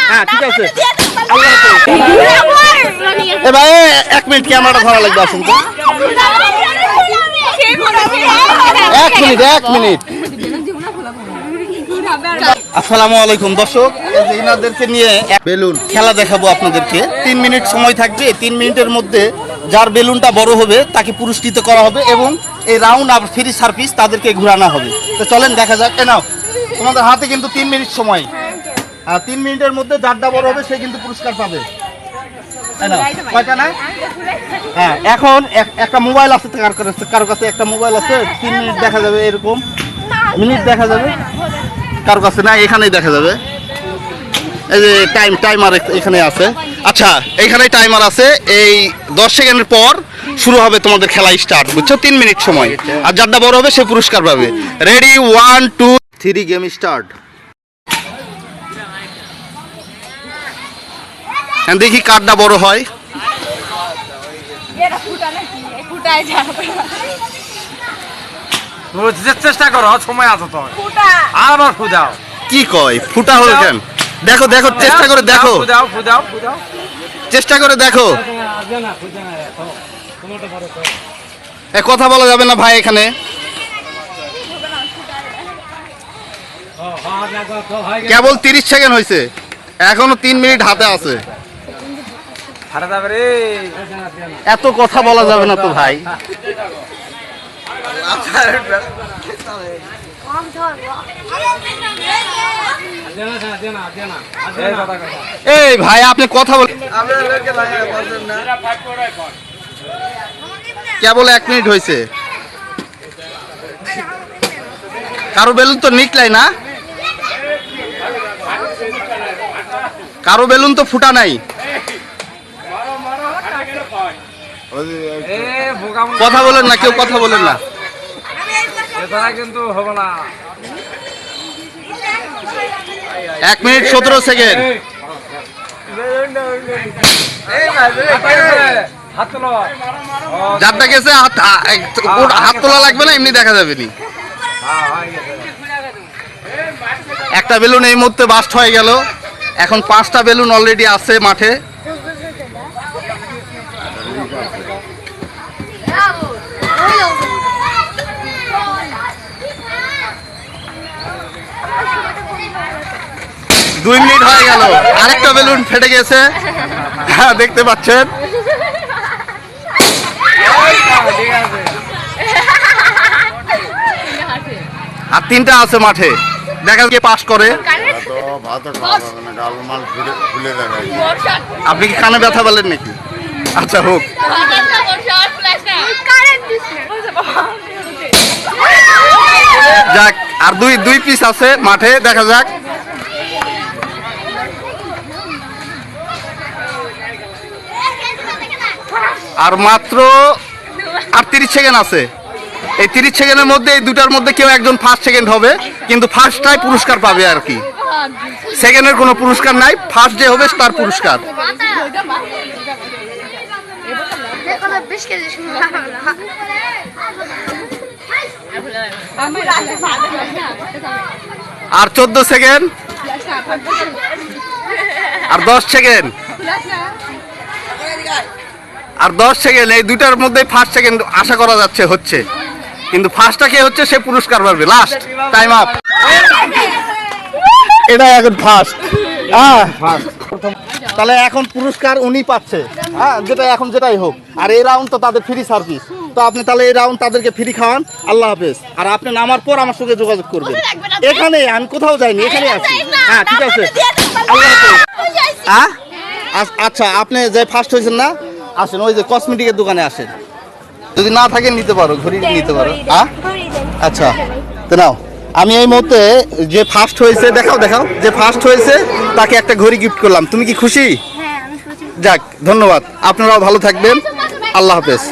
হ্যাঁ ঠিক আছে আল্লাহ হাফেজ। এ ভাই 1 মিনিট ক্যামেরাটা ধরা লাগবে, আসুন তো 1 মিনিট। আসসালামু আলাইকুম দর্শক, এনাদেরকে নিয়ে বেলুন খেলা দেখাবো আপনাদেরকে। 3 মিনিট সময় থাকবে। 3 মিনিটের মধ্যে যার বেলুনটা বড় হবে তাকে পুরস্কৃত করা হবে এবং এই রাউন্ড আর ফ্রি সার্ভিস তাদেরকে ঘোরানো হবে। তো চলেন দেখা যাক। নাও তোমাদের হাতে কিন্তু 3 মিনিট সময়, আর 3 মিনিটের মধ্যে যারটা বড় হবে সে কিন্তু পুরস্কার পাবে। কয়টা না? হ্যাঁ, এখন একটা মোবাইল আছে কারো কাছে, একটা মোবাইল আছে। 3 মিনিট দেখা যাবে, এরকম মিনিট দেখা যাবে। কারো কাছে না, এখানেই দেখা যাবে। এই যে টাইমার এখানে আছে। আচ্ছা, এইখানে টাইমার আছে। এই 10 সেকেন্ডের পর শুরু হবে তোমাদের খেলা স্টার্ট, বুঝছো? 3 মিনিট সময়, আর যারটা বড় হবে সে পুরস্কার পাবে। Ready, 1 2 3 game start. দেখি কারটা বড় হয়। চেষ্টা করো, সময় আছে তো। আবার ফুদাও। কি কয় ফুটা হলো কেন? দেখো দেখো, চেষ্টা করে দেখো, চেষ্টা করে দেখো। কথা বলা যাবে না ভাই এখানে। কেবল 30 সেকেন্ড হয়েছে, এখনো 3 মিনিট হাতে আছে। এত কথা বলা যাবে না তো ভাই। এই ভাই আপনি কথা বল, কেবল 1 মিনিট হয়েছে। কারো বেলুন তো নিকলাই না, কারো বেলুন তো ফুটা নাই। কথা বলেন না, কেউ কথা বলেন না। কিন্তু হবে না। 1 মিনিট 17 সেকেন্ড। যারটা গেছে হাত তোলা লাগবে না, এমনি দেখা যাবে নি। একটা বেলুন এই মুহূর্তে বাস্ট হয়ে গেল। এখন 5টা বেলুন অলরেডি আছে মাঠে। দুই মিনিট হয়ে গেল, আরেকটা বেলুন ফেটে গেছে। হ্যাঁ, দেখতে পাচ্ছেন। আর 3টা আছে মাঠে, দেখা কে পাস করে। আপনি কি কানে ব্যথা বলেন নাকি? আচ্ছা হোক। যাক, আর দুই পিস আছে মাঠে, দেখা যাক। আর মাত্র 38 সেকেন্ড আছে। এই 30 সেকেন্ডের মধ্যে এই দুটার মধ্যে কেউ একজন ফার্স্ট সেকেন্ড হবে, কিন্তু ফার্স্টটাই পুরস্কার পাবে আর কি। সেকেন্ডের কোনো পুরস্কার নাই, ফার্স্ট যে হবে তার পুরস্কার। আর 14 সেকেন্ড, আর 10 সেকেন্ড, আর 10 সেকেন্ড। এই দুটার মধ্যে ফার্স্ট সেকেন্ড আশা করা যাচ্ছে হচ্ছে, কিন্তু ফার্স্টটা কে হচ্ছে সে পুরস্কার পাবে। Last time up. এটা এখন ফার্স্ট। তাহলে এখন পুরস্কার উনি পাচ্ছে। হ্যাঁ, যেটাই হোক। আর এই রাউন্ড তো তাদের ফ্রি সার্ভিস। তো আপনি তাহলে এই রাউন্ড তাদেরকে ফ্রি খাওয়ান। আল্লাহ হাফেজ। আর আপনি নামার পর আমার সঙ্গে যোগাযোগ করবেন। এখানে আমি কোথাও যাইনি, এখানে আছি। হ্যাঁ ঠিক আছে, আল্লাহ হাফেজ। আচ্ছা, আপনি যে ফার্স্ট হয়েছেন না, আসেন ওই যে কসমেটিকের দোকানে আসেন। যদি না থাকে নিতে পারো, ঘড়ি নিতে পারো। আচ্ছা, তো নাও। আমি এই মুহূর্তে যে ফার্স্ট হয়েছে, দেখাও যে ফার্স্ট হয়েছে তাকে একটা ঘড়ি গিফট করলাম। তুমি কি খুশি? যাক, ধন্যবাদ। আপনারাও ভালো থাকবেন। আল্লাহ হাফেজ।